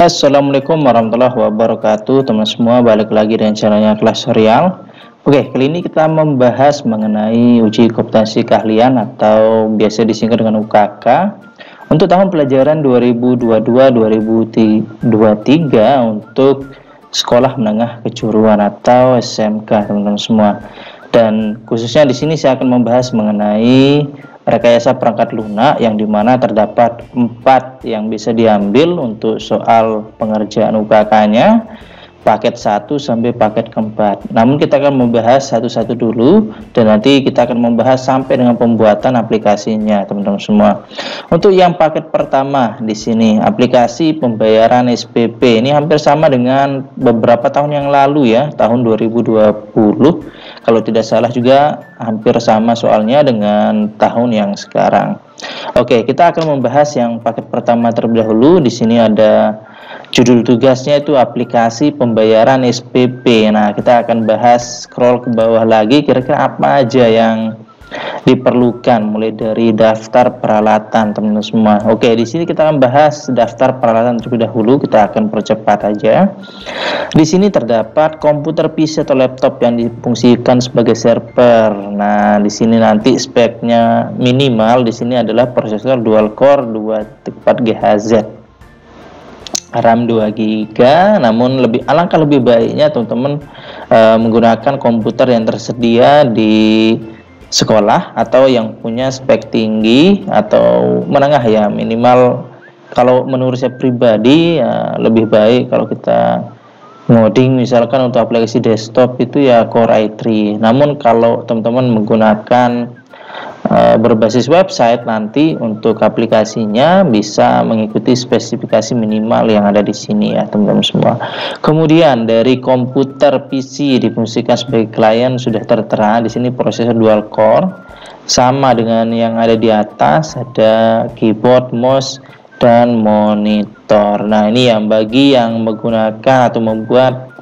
Assalamualaikum warahmatullahi wabarakatuh, teman semua. Balik lagi dengan channelnya Kelas Serial. Oke, kali ini kita membahas mengenai uji kompetensi keahlian atau biasa disingkat dengan UKK untuk tahun pelajaran 2022-2023 untuk sekolah menengah kejuruan atau SMK, teman-teman semua. Dan khususnya di sini saya akan membahas mengenai rekayasa perangkat lunak yang dimana terdapat 4 yang bisa diambil untuk soal pengerjaan UKK-nya, paket 1 sampai paket keempat. Namun kita akan membahas satu-satu dulu dan nanti kita akan membahas sampai dengan pembuatan aplikasinya, teman-teman semua. Untuk yang paket pertama di sini, aplikasi pembayaran SPP. Ini hampir sama dengan beberapa tahun yang lalu ya, tahun 2020. Kalau tidak salah juga hampir sama soalnya dengan tahun yang sekarang. Oke, kita akan membahas yang paket pertama terlebih dahulu. Di sini ada judul tugasnya itu aplikasi pembayaran SPP. Nah, kita akan bahas scroll ke bawah lagi kira-kira apa aja yang diperlukan, mulai dari daftar peralatan, teman-teman semua. Oke, di sini kita akan bahas daftar peralatan terlebih dahulu. Kita akan percepat aja. Di sini terdapat komputer PC atau laptop yang difungsikan sebagai server. Nah, di sini nanti speknya minimal di sini adalah prosesor dual core 24 GHz. RAM 2 GB, namun alangkah lebih baiknya teman-teman menggunakan komputer yang tersedia di sekolah atau yang punya spek tinggi atau menengah ya, minimal. Kalau menurut saya pribadi ya, lebih baik kalau kita ngoding misalkan untuk aplikasi desktop itu ya Core i3. Namun kalau teman-teman menggunakan berbasis website, nanti untuk aplikasinya bisa mengikuti spesifikasi minimal yang ada di sini ya, teman-teman semua. Kemudian dari komputer PC difungsikan sebagai klien sudah tertera di sini prosesor dual core sama dengan yang ada di atas, ada keyboard, mouse dan monitor. Nah, ini yang bagi yang menggunakan atau membuat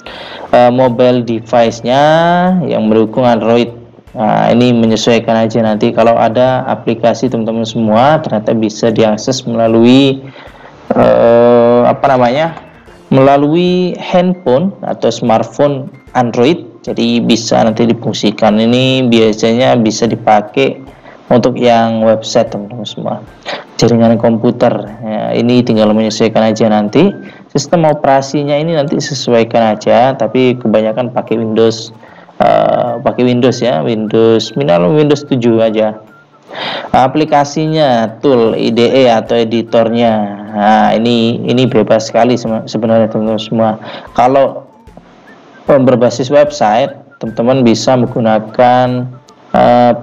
mobile device-nya yang mendukung Android. Nah, ini menyesuaikan aja, nanti kalau ada aplikasi teman-teman semua ternyata bisa diakses melalui melalui handphone atau smartphone Android, jadi bisa nanti difungsikan. Ini biasanya bisa dipakai untuk yang website, teman-teman semua. Jaringan komputer ya, ini tinggal menyesuaikan aja, nanti sistem operasinya ini nanti sesuaikan aja, tapi kebanyakan pakai Windows ya, Windows 7 aja. Aplikasinya, tool IDE atau editornya. Nah, ini bebas sekali sebenarnya, teman-teman semua. Kalau berbasis website, teman-teman bisa menggunakan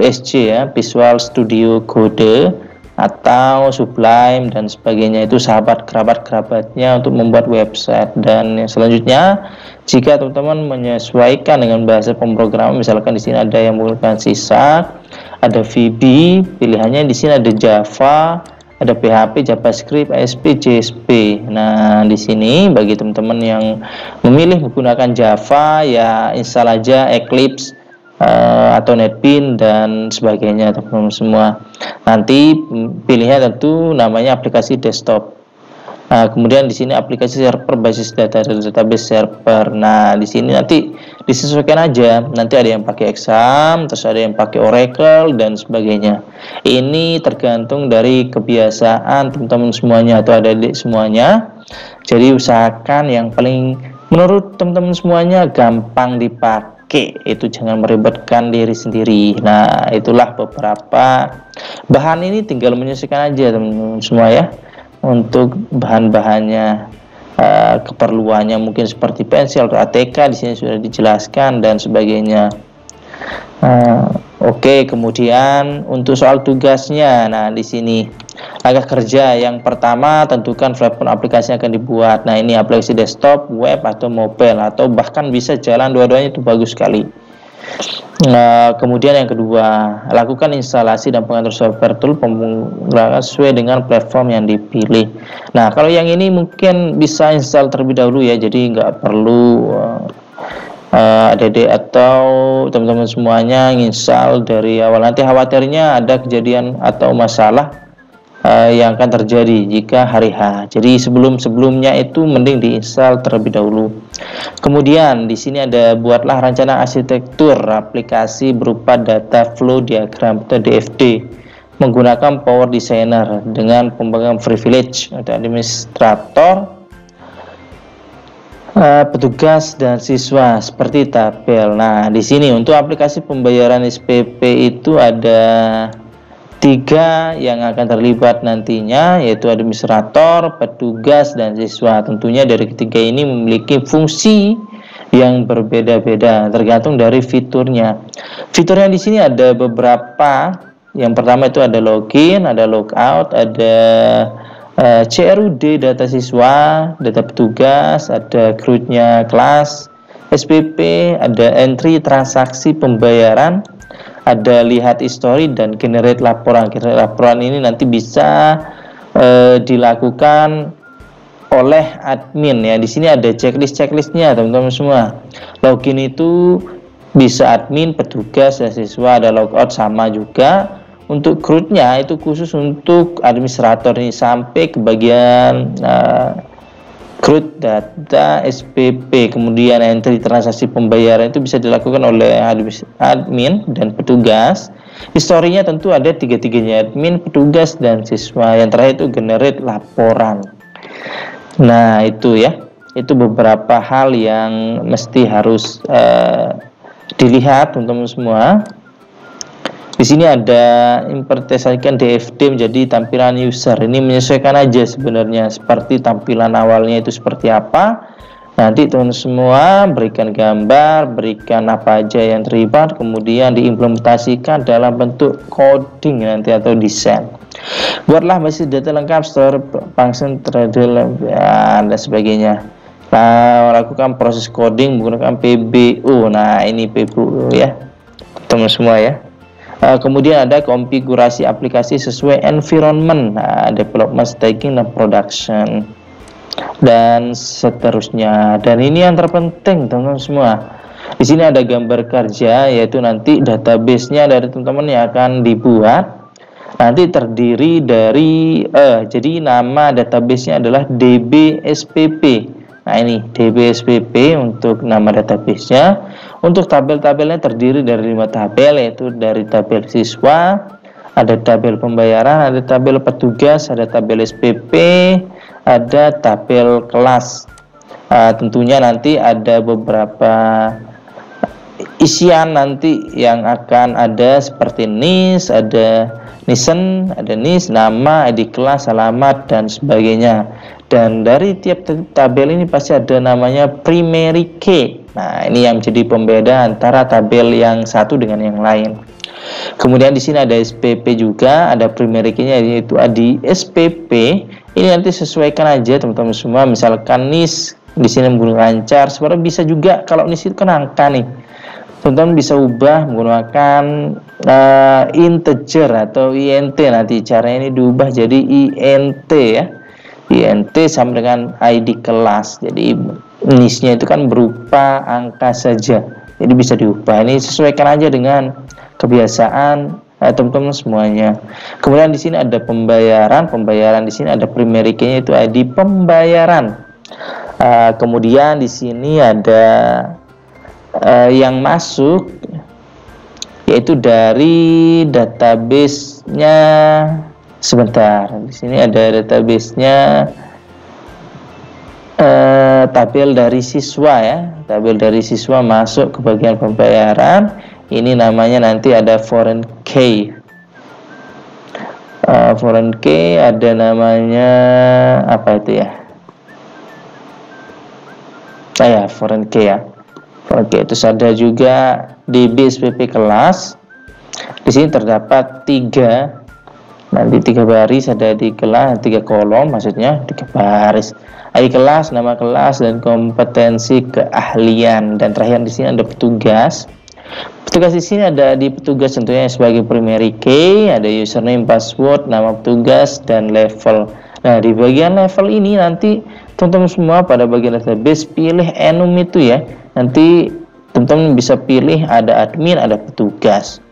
VSC ya, Visual Studio Code atau Sublime dan sebagainya, itu sahabat kerabatnya untuk membuat website. Dan yang selanjutnya, jika teman-teman menyesuaikan dengan bahasa pemrograman, misalkan di sini ada yang menggunakan C#, ada VB, pilihannya di sini ada Java, ada PHP, JavaScript, ASP, JSP. Nah, di sini bagi teman-teman yang memilih menggunakan Java ya install aja Eclipse atau NetBeans dan sebagainya, teman-teman semua. Nanti pilihnya tentu namanya aplikasi desktop. Nah, kemudian di sini aplikasi server basis data dan database server. Nah, di sini nanti disesuaikan aja. Nanti ada yang pakai Exam, terus ada yang pakai Oracle dan sebagainya. Ini tergantung dari kebiasaan teman-teman semuanya atau adik-adik semuanya. Jadi usahakan yang paling menurut teman-teman semuanya gampang dipakai, itu jangan meribetkan diri sendiri. Nah, itulah beberapa bahan, ini tinggal menyesuaikan aja teman-teman semua ya. Untuk bahan-bahannya, keperluannya mungkin seperti pensil atau ATK, di sini sudah dijelaskan dan sebagainya. Oke, kemudian untuk soal tugasnya, nah di sini langkah kerja yang pertama, tentukan platform aplikasi yang akan dibuat. Nah, ini aplikasi desktop, web atau mobile, atau bahkan bisa jalan dua-duanya, itu bagus sekali. Kemudian yang kedua, lakukan instalasi dan pengatur software tool pemrograman sesuai dengan platform yang dipilih. Nah, kalau yang ini mungkin bisa install terlebih dahulu ya, jadi nggak perlu adik-adik atau teman-teman semuanya install dari awal. Nanti khawatirnya ada kejadian atau masalah yang akan terjadi jika hari H. Jadi sebelumnya itu mending diinstal terlebih dahulu. Kemudian di sini ada buatlah rencana arsitektur aplikasi berupa data flow diagram atau DFD menggunakan Power Designer dengan pemegang privilege atau administrator, petugas dan siswa seperti tabel. Nah, di sini untuk aplikasi pembayaran SPP itu ada 3 yang akan terlibat nantinya, yaitu administrator, petugas, dan siswa. Tentunya dari ketiga ini memiliki fungsi yang berbeda-beda tergantung dari fiturnya. Fiturnya di sini ada beberapa. Yang pertama itu ada login, ada logout, ada CRUD data siswa, data petugas, ada CRUD-nya kelas, SPP, ada entry transaksi pembayaran, ada lihat history dan generate laporan. Laporan ini nanti bisa dilakukan oleh admin ya. Di sini ada checklistnya teman-teman semua. Login itu bisa admin, petugas, dan siswa. Ada logout sama juga. Untuk CRUD-nya itu khusus untuk administrator ini sampai ke bagian CRUD data SPP. Kemudian entry transaksi pembayaran itu bisa dilakukan oleh admin dan petugas. Historinya tentu ada tiga-tiganya, admin, petugas, dan siswa. Yang terakhir itu generate laporan. Nah itu ya, itu beberapa hal yang mesti harus dilihat teman-teman semua. Di sini ada implementasikan DFD menjadi tampilan user. Ini menyesuaikan aja sebenarnya seperti tampilan awalnya itu seperti apa. Nanti teman semua berikan gambar, berikan apa aja yang terlibat, kemudian diimplementasikan dalam bentuk coding nanti atau desain. Buatlah basis data lengkap, store function, trader, dan sebagainya. Lakukan proses coding menggunakan PBO. Nah ini PBO ya teman semua ya. Kemudian ada konfigurasi aplikasi sesuai environment, development, staging, dan production, dan seterusnya. Dan ini yang terpenting teman-teman semua. Di sini ada gambar kerja, yaitu nanti database-nya dari teman-teman yang akan dibuat. Nanti terdiri dari jadi nama database-nya adalah DBSPP. Nah ini DBSPP untuk nama database-nya. Untuk tabel-tabelnya terdiri dari 5 tabel, yaitu dari tabel siswa, ada tabel pembayaran, ada tabel petugas, ada tabel SPP, ada tabel kelas. Tentunya nanti ada beberapa isian nanti yang akan ada seperti NIS, ada NISN, ada NIS, nama, ID kelas, alamat, dan sebagainya. Dan dari tiap tabel ini pasti ada namanya primary key. Nah, ini yang menjadi pembeda antara tabel yang satu dengan yang lain. Kemudian di sini ada SPP juga, ada primary key-nya yaitu di SPP. Ini nanti sesuaikan aja teman-teman semua. Misalkan NIS di sini menggunakan char, sebenarnya bisa juga kalau NIS itu kan angka nih. Teman-teman bisa ubah menggunakan integer atau int. Nanti caranya ini diubah jadi int ya. int sama dengan ID kelas. Jadi NIS-nya itu kan berupa angka saja. Jadi bisa diubah. Ini sesuaikan aja dengan kebiasaan teman-teman semuanya. Kemudian di sini ada pembayaran. Pembayaran di sini ada primary key-nya itu ID pembayaran. Kemudian di sini ada yang masuk yaitu dari database-nya. Sebentar, di sini ada database-nya, tabel dari siswa ya. Tabel dari siswa masuk ke bagian pembayaran. Ini namanya nanti ada foreign key. Foreign key ada namanya apa itu ya? Ya foreign key ya. Foreign key itu ada juga DBSPP kelas. Di sini terdapat 3. Nanti 3 baris, ada di kelas 3 kolom, maksudnya 3 baris. ID kelas, nama kelas, dan kompetensi keahlian. Dan terakhir di sini ada petugas. Petugas di sini ada di petugas tentunya sebagai primary key, ada username, password, nama petugas, dan level. Nah di bagian level ini nanti teman-teman semua pada bagian database pilih enum itu ya. Nanti teman-teman bisa pilih ada admin, ada petugas.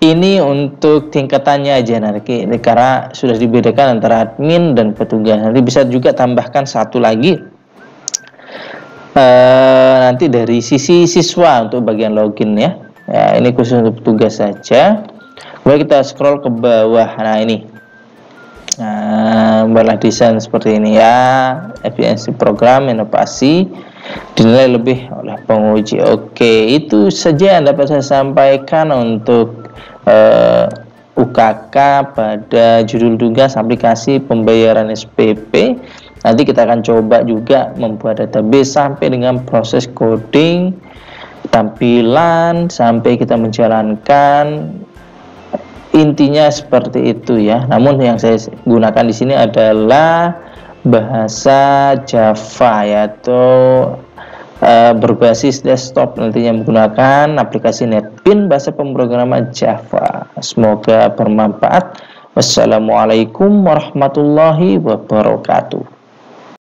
Ini untuk tingkatannya aja nanti, karena sudah dibedakan antara admin dan petugas. Nanti bisa juga tambahkan satu lagi nanti dari sisi siswa untuk bagian login ya. Ya, ini khusus untuk petugas saja. Kemudian kita scroll ke bawah. Nah, ini. Nah, buatlah desain seperti ini ya. Efisiensi program inovasi dinilai lebih oleh penguji. Oke, itu saja yang dapat saya sampaikan untuk UKK pada judul tugas aplikasi pembayaran SPP. Nanti kita akan coba juga membuat database sampai dengan proses coding, tampilan, sampai kita menjalankan. Intinya seperti itu ya. Namun yang saya gunakan di sini adalah bahasa Java, yaitu berbasis desktop, nantinya menggunakan aplikasi NetBeans bahasa pemrograman Java. Semoga bermanfaat. Wassalamualaikum warahmatullahi wabarakatuh.